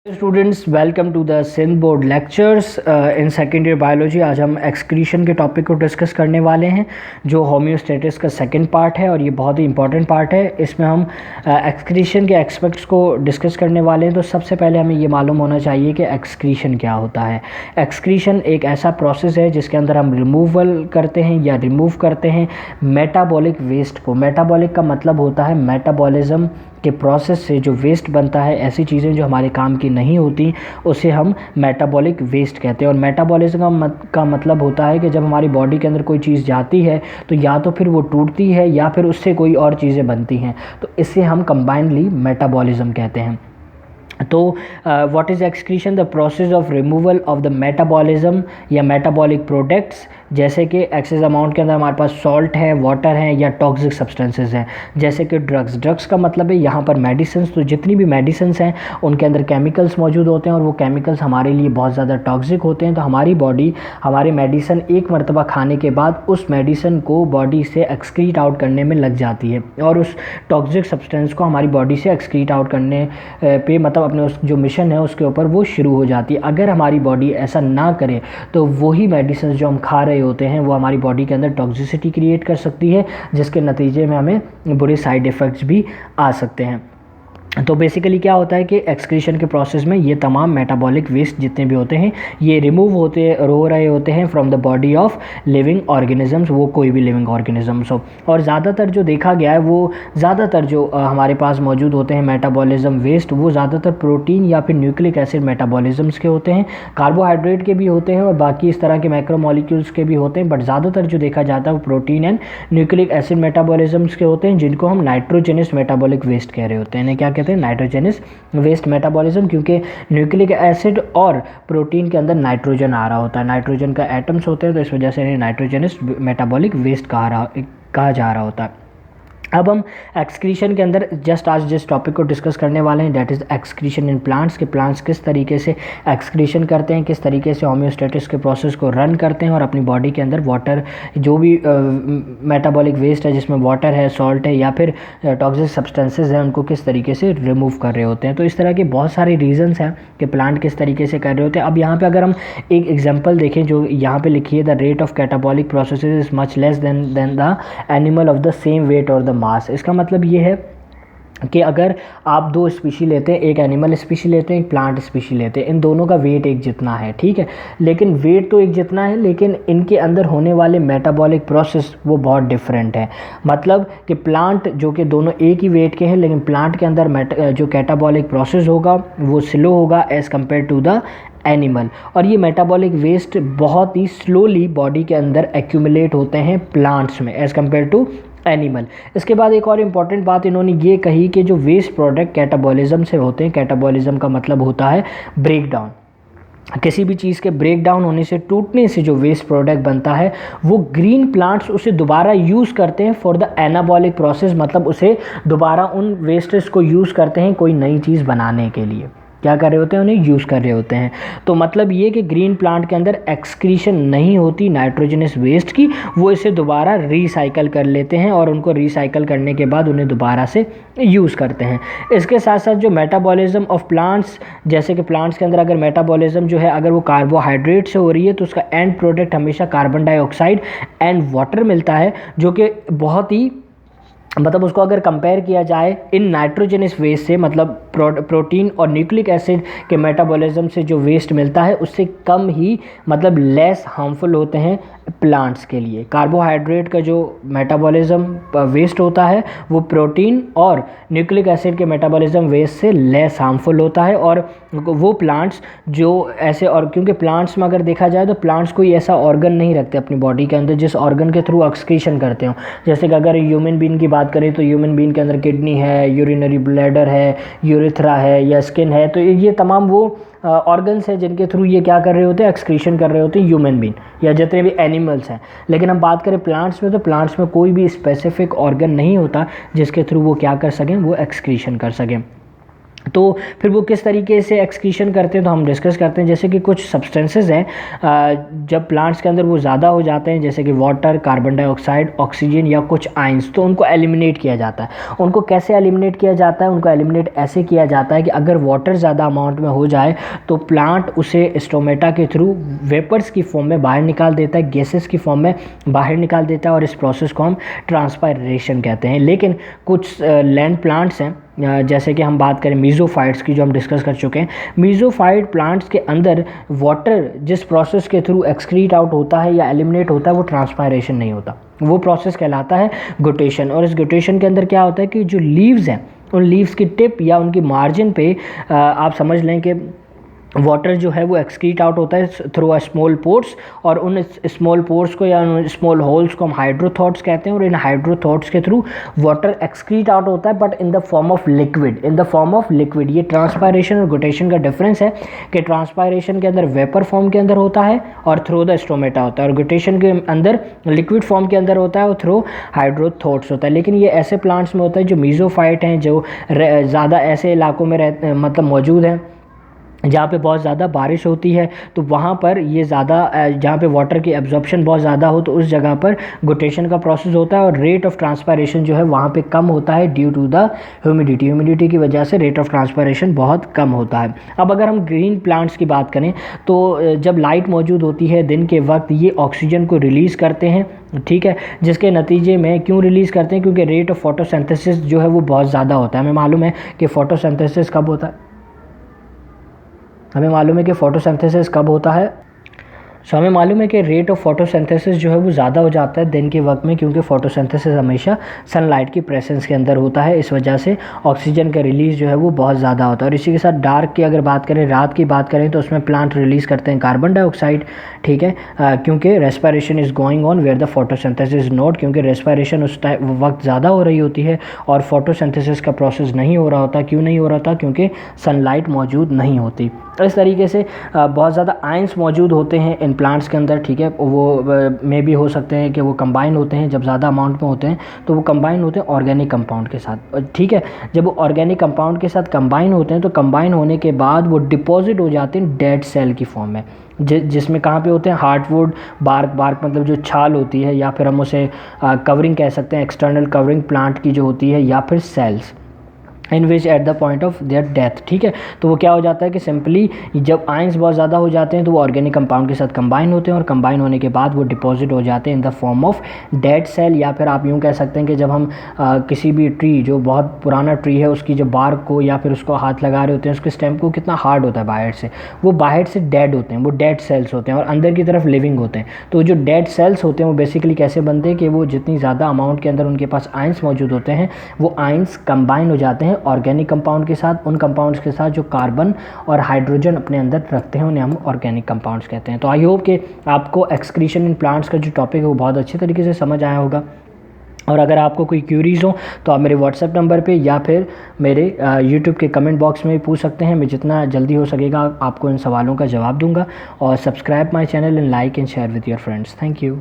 Students, welcome to the Sindh board lectures in second year biology. आज हम excretion के topic को डिस्कस करने वाले हैं जो होम्योस्टेसिस का सेकंड पार्ट है और ये बहुत ही इंपॉर्टेंट पार्ट है। इसमें हम एक्सक्रीशन के एस्पेक्ट्स को डिस्कस करने वाले हैं। तो सबसे पहले हमें ये मालूम होना चाहिए कि एक्सक्रीशन क्या होता है। एक्सक्रीशन एक ऐसा प्रोसेस है जिसके अंदर हम रिमूवल करते हैं या रिमूव करते हैं मेटाबॉलिक वेस्ट को। मेटाबॉलिक का मतलब होता है मेटाबॉलिज्म के प्रोसेस से जो वेस्ट बनता है, ऐसी चीज़ें जो हमारे काम की नहीं होती, उसे हम मेटाबॉलिक वेस्ट कहते हैं। और मेटाबॉलिज्म का मतलब होता है कि जब हमारी बॉडी के अंदर कोई चीज़ जाती है तो या तो फिर वो टूटती है या फिर उससे कोई और चीज़ें बनती हैं, तो इसे हम कंबाइनली मेटाबॉलिज्म कहते हैं। तो what is excretion? The process of removal of the metabolism या मेटाबॉलिक प्रोडक्ट्स, जैसे कि एक्सेस अमाउंट के अंदर हमारे पास सॉल्ट है, वाटर है या टॉक्सिक सब्सटेंसेस हैं, जैसे कि ड्रग्स। ड्रग्स का मतलब है यहाँ पर मेडिसिन। तो जितनी भी मेडिसिन हैं उनके अंदर केमिकल्स मौजूद होते हैं और वो केमिकल्स हमारे लिए बहुत ज़्यादा टॉक्सिक होते हैं। तो हमारी बॉडी हमारे मेडिसिन एक मरतबा खाने के बाद उस मेडिसिन को बॉडी से एक्सक्रीट आउट करने में लग जाती है और उस टॉक्सिक सब्सटेंस को हमारी बॉडी से एक्सक्रीट आउट करने पे मतलब अपने उस जो मिशन है उसके ऊपर वो शुरू हो जाती है। अगर हमारी बॉडी ऐसा ना करे तो वही मेडिसिन जो हम खा रहे होते हैं वो हमारी बॉडी के अंदर टॉक्सिसिटी क्रिएट कर सकती है, जिसके नतीजे में हमें बुरे साइड इफ़ेक्ट्स भी आ सकते हैं। तो बेसिकली क्या होता है कि एक्सक्रीशन के प्रोसेस में ये तमाम मेटाबॉलिक वेस्ट जितने भी होते हैं ये रिमूव हो रहे होते हैं from the body of living organisms, वो कोई भी लिविंग ऑर्गेनिजम्स हो। और ज़्यादातर जो देखा गया है वो ज़्यादातर जो हमारे पास मौजूद होते हैं मेटाबॉलिज्म वेस्ट, वो ज़्यादातर प्रोटीन या फिर न्यूक्लिक एसिड मेटाबॉलिज्म्स के होते हैं। कार्बोहाइड्रेट के भी होते हैं और बाकी इस तरह के मैक्रोमोलिक्यूल्स के भी होते हैं, बट ज़्यादातर जो देखा जाता है वो protein and nucleic acid metabolisms के होते हैं, जिनको हम नाइट्रोजनस मेटाबॉलिक वेस्ट कह रहे होते हैं। क्या कहते हैं? नाइट्रोजनस वेस्ट मेटाबॉलिज्म, क्योंकि न्यूक्लिक एसिड और प्रोटीन के अंदर नाइट्रोजन आ रहा होता है, नाइट्रोजन का एटम्स होते हैं, तो इस वजह से इन्हें नाइट्रोजनस मेटाबॉलिक वेस्ट कहा जा रहा होता है। अब हम एक्सक्रीशन के अंदर जस्ट आज जिस टॉपिक को डिस्कस करने वाले हैं that is excretion in plants, के प्लांट्स किस तरीके से एक्सक्रीशन करते हैं, किस तरीके से होम्योस्टेसिस के प्रोसेस को रन करते हैं और अपनी बॉडी के अंदर वाटर जो भी मेटाबॉलिक वेस्ट है जिसमें वाटर है, सॉल्ट है या फिर टॉक्सिक सब्सटेंसेस हैं, उनको किस तरीके से रिमूव कर रहे होते हैं। तो इस तरह के बहुत सारे रीजंस हैं कि प्लांट किस तरीके से कर रहे होते हैं। अब यहाँ पर अगर हम एक एग्जाम्पल देखें जो यहाँ पर लिखी है, the rate of catabolic process is much less than the animal of the same weight और द मास। इसका मतलब ये है कि अगर आप दो स्पीशी लेते हैं, एक एनिमल स्पीशी लेते हैं, एक प्लांट स्पीशी लेते हैं, इन दोनों का वेट एक जितना है, ठीक है, लेकिन वेट तो एक जितना है लेकिन इनके अंदर होने वाले मेटाबॉलिक प्रोसेस वो बहुत डिफरेंट है। मतलब कि प्लांट जो कि दोनों एक ही वेट के हैं लेकिन प्लांट के अंदर जो कैटाबॉलिक प्रोसेस होगा वो स्लो होगा as compared to the animal. और ये मेटाबॉलिक वेस्ट बहुत ही स्लोली बॉडी के अंदर एक्यूमुलेट होते हैं प्लांट्स में एज़ कम्पेयर टू एनिमल। इसके बाद एक और इम्पॉर्टेंट बात इन्होंने ये कही कि जो वेस्ट प्रोडक्ट कैटाबॉलिज्म से होते हैं, कैटाबॉलिज्म का मतलब होता है ब्रेक डाउन, किसी भी चीज़ के ब्रेक डाउन होने से, टूटने से जो वेस्ट प्रोडक्ट बनता है वो ग्रीन प्लांट्स उसे दोबारा यूज़ करते हैं फॉर द एनाबॉलिक प्रोसेस, मतलब उसे दोबारा उन वेस्टेज को यूज़ करते हैं कोई नई चीज़ बनाने के लिए। क्या कर रहे होते हैं? उन्हें यूज़ कर रहे होते हैं। तो मतलब ये कि ग्रीन प्लांट के अंदर एक्सक्रीशन नहीं होती नाइट्रोजनस वेस्ट की, वो इसे दोबारा रिसाइकल कर लेते हैं और उनको रिसाइकल करने के बाद उन्हें दोबारा से यूज़ करते हैं। इसके साथ साथ जो मेटाबॉलिज्म ऑफ प्लांट्स, जैसे कि प्लांट्स के अंदर अगर मेटाबॉलिज्म जो है अगर वो कार्बोहाइड्रेट से हो रही है तो उसका एंड प्रोडक्ट हमेशा कार्बन डाइऑक्साइड एंड वाटर मिलता है, जो कि बहुत ही मतलब उसको अगर कंपेयर किया जाए इन नाइट्रोजनस वेस्ट से, मतलब प्रोटीन और न्यूक्लिक एसिड के मेटाबॉलिज्म से जो वेस्ट मिलता है उससे कम ही मतलब लेस हार्मफुल होते हैं प्लांट्स के लिए। कार्बोहाइड्रेट का जो मेटाबॉलिज्म वेस्ट होता है वो प्रोटीन और न्यूक्लिक एसिड के मेटाबॉलिज्म वेस्ट से लेस हार्मफुल होता है। और वो प्लांट्स जो ऐसे, और क्योंकि प्लांट्स में अगर देखा जाए तो प्लांट्स कोई ऐसा ऑर्गन नहीं रखते अपनी बॉडी के अंदर जिस ऑर्गन के थ्रू एक्सक्रीशन करते हो। जैसे कि अगर ह्यूमन बीइंग की बात करें तो ह्यूमन बीइंग के अंदर किडनी है, यूरिनरी ब्लैडर है, यूरिथ्रा है या स्किन है, तो ये तमाम वो ऑर्गन्स हैं जिनके थ्रू ये क्या कर रहे होते हैं? एक्सक्रीशन कर रहे होते हैं ह्यूमन बीइंग या जितने भी एनिमल्स हैं। लेकिन हम बात करें प्लांट्स में तो प्लांट्स में कोई भी स्पेसिफिक ऑर्गन नहीं होता जिसके थ्रू वो क्या कर सकें? वो एक्सक्रीशन कर सकें। तो फिर वो किस तरीके से एक्सक्रीशन करते हैं तो हम डिस्कस करते हैं। जैसे कि कुछ सब्सटेंसेस हैं जब प्लांट्स के अंदर वो ज़्यादा हो जाते हैं, जैसे कि वाटर, कार्बन डाइऑक्साइड, ऑक्सीजन या कुछ आइंस, तो उनको एलिमिनेट किया जाता है। उनको कैसे एलिमिनेट किया जाता है? उनको एलिमिनेट ऐसे किया जाता है कि अगर वाटर ज़्यादा अमाउंट में हो जाए तो प्लांट उसे स्टोमेटा के थ्रू वेपर्स की फॉर्म में बाहर निकाल देता है, गैसेस की फॉर्म में बाहर निकाल देता है, और इस प्रोसेस को हम ट्रांसपायरेशन कहते हैं। लेकिन कुछ लैंड प्लांट्स हैं जैसे कि हम बात करें मीज़ोफाइट्स की, जो हम डिस्कस कर चुके हैं, मीज़ोफाइट प्लांट्स के अंदर वाटर जिस प्रोसेस के थ्रू एक्सक्रीट आउट होता है या एलिमिनेट होता है वो ट्रांसपायरेशन नहीं होता, वो प्रोसेस कहलाता है गुटेशन। और इस गुटेशन के अंदर क्या होता है कि जो लीव्स हैं उन लीव्स की टिप या उनकी मार्जिन पे आप समझ लें कि वाटर जो है वो एक्सक्रीट आउट होता है थ्रू अ स्मॉल पोर्स, और उन स्मॉल पोर्स को या उन स्मॉल होल्स को हम हाइड्रोथॉट्स कहते हैं, और इन हाइड्रोथॉट्स के थ्रू वाटर एक्सक्रीट आउट होता है but in the form of liquid, in the form of liquid. ये ट्रांसपायरेशन और गुटेशन का डिफरेंस है कि ट्रांसपायरेशन के अंदर वेपर फॉर्म के अंदर होता है और थ्रू द स्टोमेटा होता है, और गुटेशन के अंदर लिक्विड फॉर्म के अंदर होता है और थ्रू हाइड्रोथॉट्स होता है। लेकिन ये ऐसे प्लांट्स में होता है जो मीज़ोफाइट हैं, जो ज़्यादा ऐसे इलाकों में मतलब मौजूद हैं जहाँ पे बहुत ज़्यादा बारिश होती है, तो वहाँ पर ये ज़्यादा जहाँ पे वाटर की एब्जॉर्प्शन बहुत ज़्यादा हो तो उस जगह पर गुटेशन का प्रोसेस होता है और रेट ऑफ ट्रांसपायरेशन जो है वहाँ पे कम होता है ड्यू टू द ह्यूमिडिटी की वजह से रेट ऑफ ट्रांसपायरेशन बहुत कम होता है। अब अगर हम ग्रीन प्लांट्स की बात करें तो जब लाइट मौजूद होती है दिन के वक्त ये ऑक्सीजन को रिलीज़ करते हैं, ठीक है, जिसके नतीजे में क्यों रिलीज़ करते हैं? क्योंकि रेट ऑफ फोटोसिंथेसिस जो है वो बहुत ज़्यादा होता है। हमें मालूम है कि फोटोसिंथेसिस कब होता है, हमें मालूम है कि फोटोसिंथेसिस कब होता है। हमें मालूम है कि रेट ऑफ फोटोसिंथेसिस जो है वो ज़्यादा हो जाता है दिन के वक्त में, क्योंकि फोटोसिंथेसिस हमेशा सनलाइट की प्रेजेंस के अंदर होता है, इस वजह से ऑक्सीजन का रिलीज़ जो है वो बहुत ज़्यादा होता है। और इसी के साथ डार्क की अगर बात करें, रात की बात करें, तो उसमें प्लांट रिलीज़ करते हैं कार्बन डाइऑक्साइड, ठीक है, क्योंकि respiration is going on where the photosynthesis not, क्योंकि रेस्पिरेशन उस टाइम वक्त ज़्यादा हो रही होती है और फोटोसिंथेसिस का प्रोसेस नहीं हो रहा होता। क्यों नहीं हो रहा था? क्योंकि सनलाइट मौजूद नहीं होती। इस तरीके से बहुत ज़्यादा आयंस मौजूद होते हैं इन प्लांट्स के अंदर, ठीक है, वो में भी हो सकते हैं कि वो कंबाइन होते हैं, जब ज़्यादा अमाउंट में होते हैं तो वो कंबाइन होते हैं ऑर्गेनिक कंपाउंड के साथ, ठीक है। जब वो ऑर्गेनिक कंपाउंड के साथ कंबाइन होते हैं तो कंबाइन होने के बाद वो डिपॉजिट हो जाते हैं डेड सेल की फॉर्म में, जिसमें कहाँ पे होते हैं? हार्डवुड बार्क मतलब जो छाल होती है, या फिर हम उसे कवरिंग कह सकते हैं, एक्सटर्नल कवरिंग प्लांट की जो होती है, या फिर cells in which at the point of their death, ठीक है। तो वो क्या हो जाता है कि सिंपली जब आयंस बहुत ज़्यादा हो जाते हैं तो वो ऑर्गेनिक कंपाउंड के साथ कंबाइन होते हैं, और कंबाइन होने के बाद वो डिपॉजिट हो जाते हैं in the form of dead cell. या फिर आप यूँ कह सकते हैं कि जब हम किसी भी ट्री, जो बहुत पुराना ट्री है, उसकी जो बार्क को या फिर उसको हाथ लगा रहे होते हैं, उसके स्टेम को कितना हार्ड होता है बाहर से, वो बाहर से डेड होते हैं, वो डेड सेल्स होते हैं, और अंदर की तरफ लिविंग होते हैं। तो जो डेड सेल्स होते हैं वो बेसिकली कैसे बनते हैं कि वो जितनी ज़्यादा अमाउंट के अंदर उनके पास आयंस मौजूद होते हैं, वो आयंस कंबाइन हो जाते हैं ऑर्गेनिक कंपाउंड के साथ, उन कंपाउंड्स के साथ जो कार्बन और हाइड्रोजन अपने अंदर रखते हैं, उन्हें हम ऑर्गेनिक कंपाउंड्स कहते हैं। तो आई होप कि आपको एक्सक्रीशन इन प्लांट्स का जो टॉपिक है वो बहुत अच्छे तरीके से समझ आया होगा। और अगर आपको कोई क्यूरीज़ हो तो आप मेरे व्हाट्सएप नंबर पे या फिर मेरे यूट्यूब के कमेंट बॉक्स में भी पूछ सकते हैं। मैं जितना जल्दी हो सकेगा आपको इन सवालों का जवाब दूंगा। और subscribe my channel and like and share with your friends. Thank you.